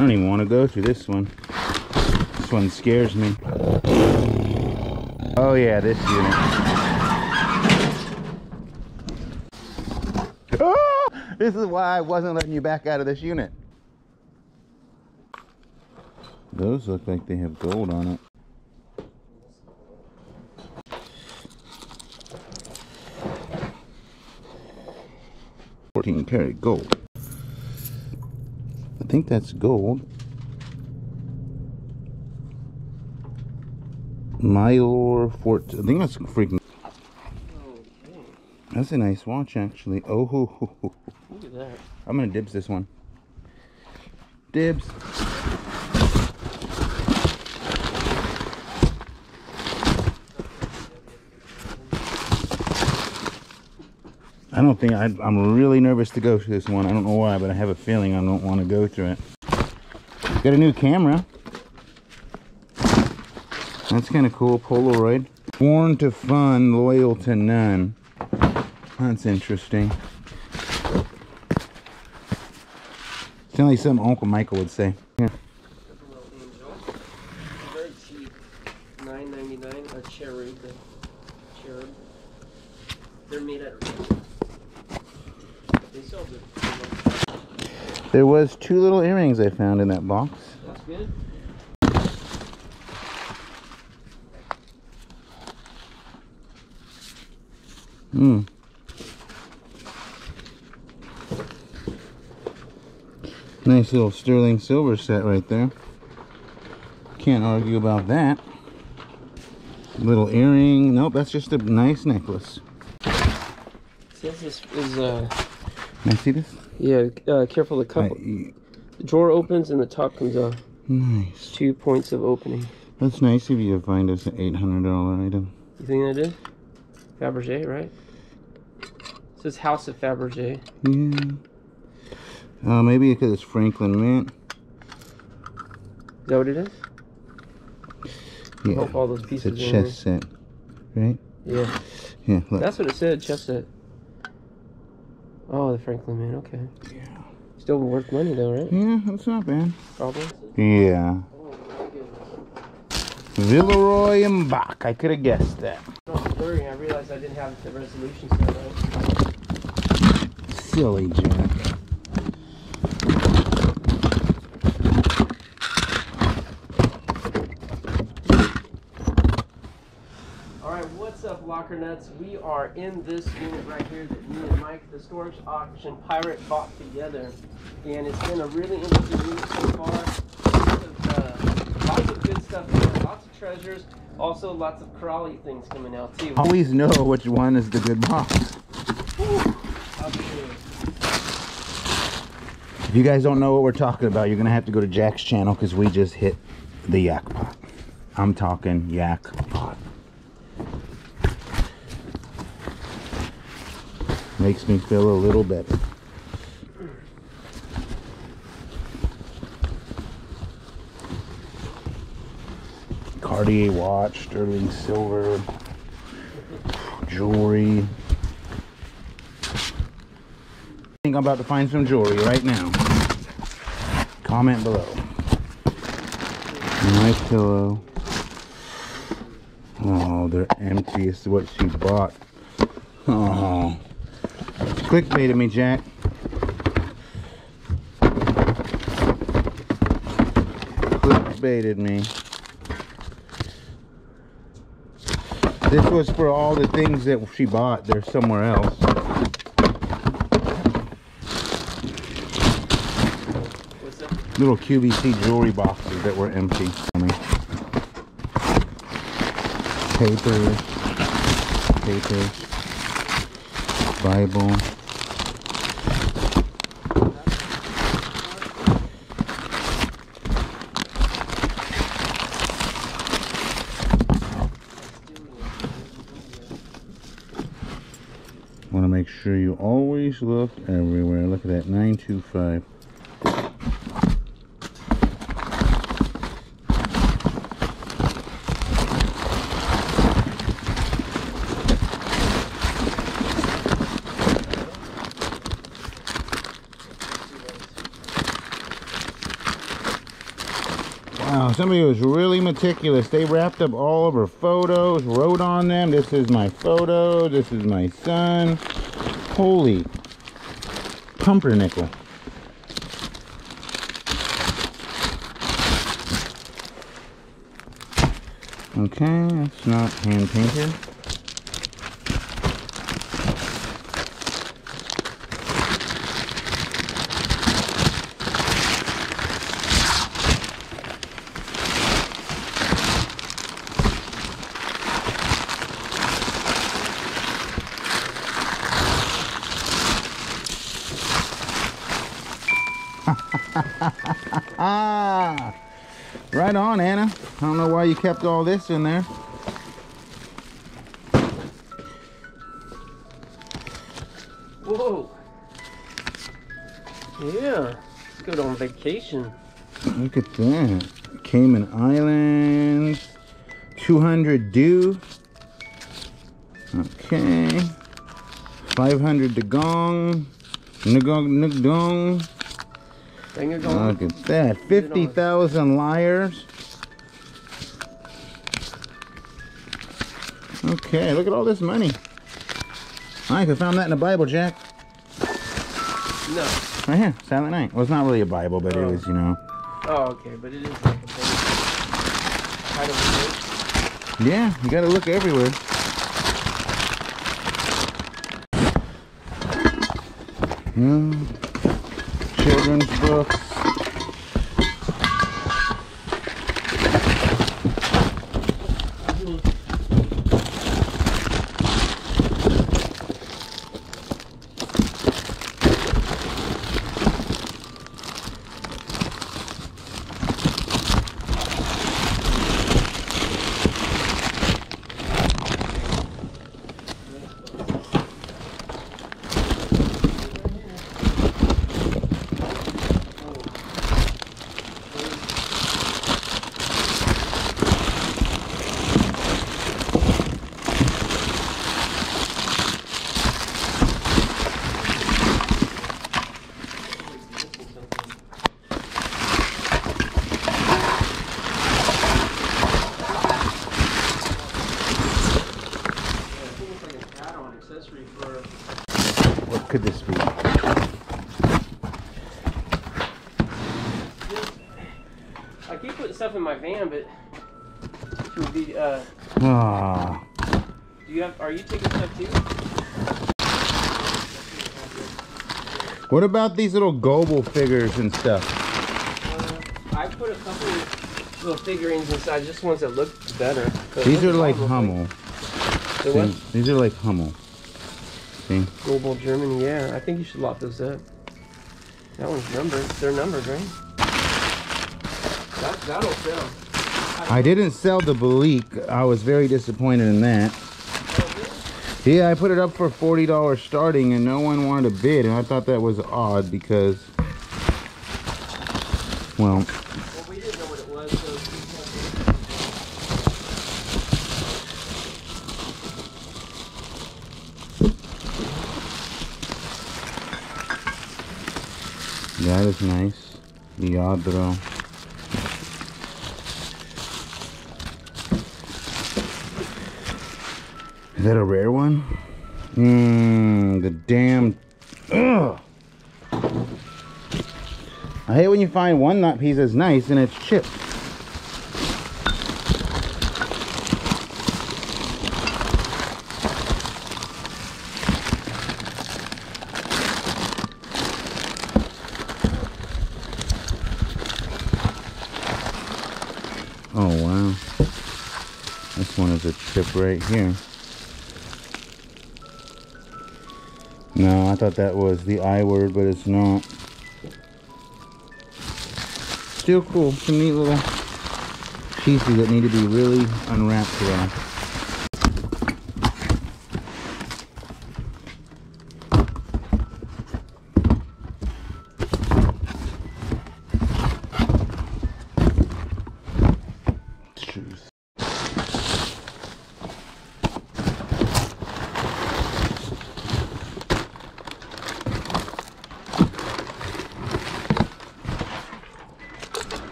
don't even want to go through this one. This one scares me. Oh yeah, this unit. Oh, this is why I wasn't letting you back out of this unit. Those look like they have gold on it. $14 gold. I think that's gold. Mylor Fort. I think that's freaking. That's a nice watch, actually. Oh, look at that. I'm gonna dibs this one. Dibs. I don't think I'm really nervous to go through this one. I don't know why, but I have a feeling I don't want to go through it. Got a new camera. That's kind of cool. Polaroid. Born to fun, loyal to none. That's interesting. Sounds like something Uncle Michael would say. Yeah. Very cheap. $9.99 a cherub. They're made out of. They sell good. There was 2 little earrings I found in that box. That's good. Nice little sterling silver set right there. Can't argue about that. Little earring. Nope, that's just a nice necklace. This is Can I see this? yeah, careful the cup. The drawer opens and the top comes off. Nice. 2 points of opening. That's nice of you to find us an $800 item. You think that is? Fabergé, right? It says House of Fabergé. Yeah. Maybe because it's Franklin Mint. Is that what it is? Yeah. Hope all those pieces it's a chess set, right? Yeah. Yeah. Look. That's what it said, chess set. Oh, the Franklin Mint, okay. Yeah. Still worth money though, right? Yeah, that's not bad. Probably. Yeah. Oh my goodness. Villeroy and Bach. I could have guessed that. Not blurry. I realized I didn't have the resolution set right. Silly Jack. What's up, Locker Nuts? We are in this unit right here that me and Mike, the storage auction pirate, bought together, and it's been a really interesting unit so far. Lots of good stuff in there, lots of treasures, also lots of crawly things coming out too. Always know which one is the good box. If you guys don't know what we're talking about, you're gonna have to go to Jack's channel because we just hit the yak pot. I'm talking yak pot. Makes me feel a little better. Cartier watch, sterling silver, jewelry. I think I'm about to find some jewelry right now. Comment below. My pillow. Oh, they're empty. It's what she bought. Oh. Clickbaited me, Jack. Clickbaited me. This was for all the things that she bought. They're somewhere else. What's that? Little QVC jewelry boxes that were empty. Papers. Bible. Want to make sure you always look everywhere. Look at that, 925. Oh, somebody was really meticulous. They wrapped up all of her photos, wrote on them, this is my photo, this is my son. Holy pumpernickel. Okay, that's not hand painted. Right on, Anna. I don't know why you kept all this in there. Whoa. Yeah. Let's go on vacation. Look at that. Cayman Islands. 200 due. Okay. 500 dugong. Nugong. Look at that. 50,000 liars. Okay, look at all this money. I found that in the Bible, Jack. No. Right here, Silent Night. Well, it's not really a Bible, but it is, you know. Oh, okay, but it is like a thing. Kind of Yeah, you gotta look everywhere. Children's books. What could this be? I keep putting stuff in my van, but it would be, do you have, are you taking stuff too? What about these little Goble figures and stuff? I put a couple little figurines inside, just ones that look better. These are like Hummel. The what? These are like Hummel. See? Global Germany, yeah. I think you should lock those up. That one's numbered. They're numbered, right? That'll sell. I didn't sell the Balik. I was very disappointed in that. Yeah, I put it up for $40 starting and no one wanted to bid, and I thought that was odd because, well, we didn't know what it was, so that is nice. Diadro. Is that a rare one? The damn... Ugh! I hate when you find one nut piece that's nice and it's chipped. Oh wow. This one is a chip right here. No, I thought that was the I word, but it's not. Still cool. Some neat little pieces that need to be really unwrapped today.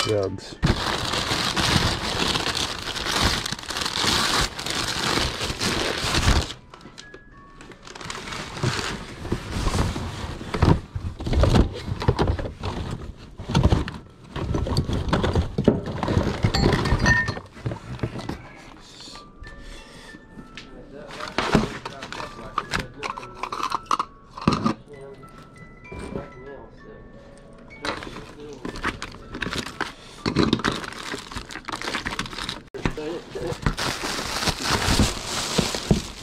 Jugs.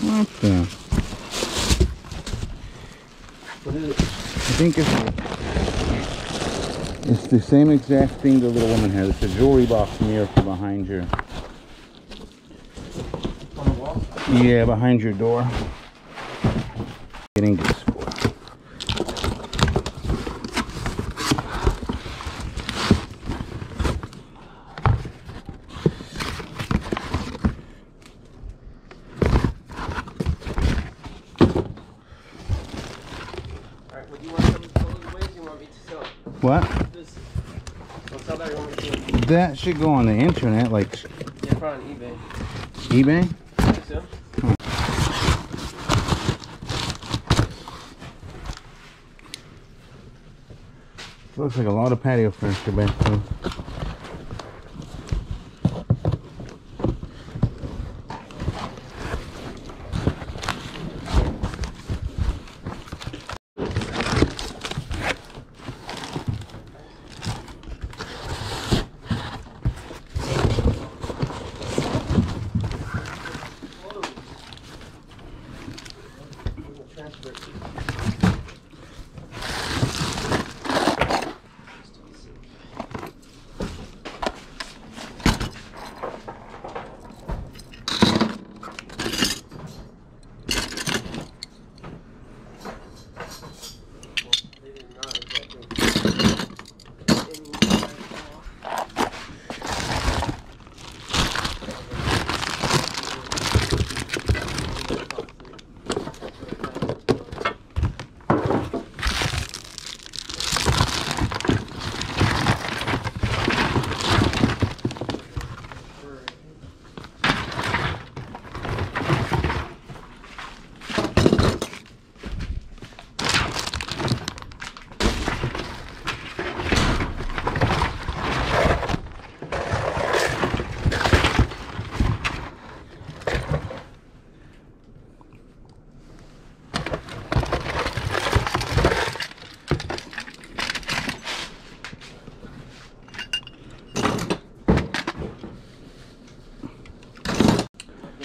What the? What is it? I think it's the same exact thing the little woman has. It's a jewelry box mirror for behind your. On the wall? Yeah, behind your door. Getting this for. Alright, would you want to sell those ways or you want me to sell it? What? This. I'll sell that or you want me to? That should go on the internet, like Yeah, probably on eBay. eBay. I think so. Looks like a lot of patio furniture back there.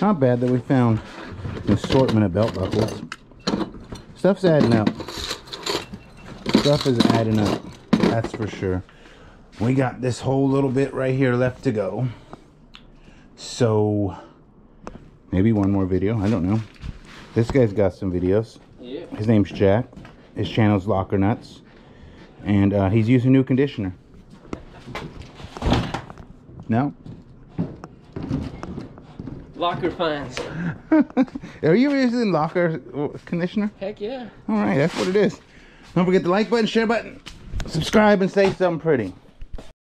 Not bad that we found an assortment of belt buckles. Stuff's adding up. Stuff is adding up. That's for sure. We got this whole little bit right here left to go. So maybe one more video. I don't know. This guy's got some videos. Yeah. His name's Jack. His channel's Locker Nuts. And he's using new conditioner. No? Locker finds. Are you using Locker conditioner? Heck yeah. All right, that's what it is. Don't forget the like button, share button, subscribe, and say something pretty.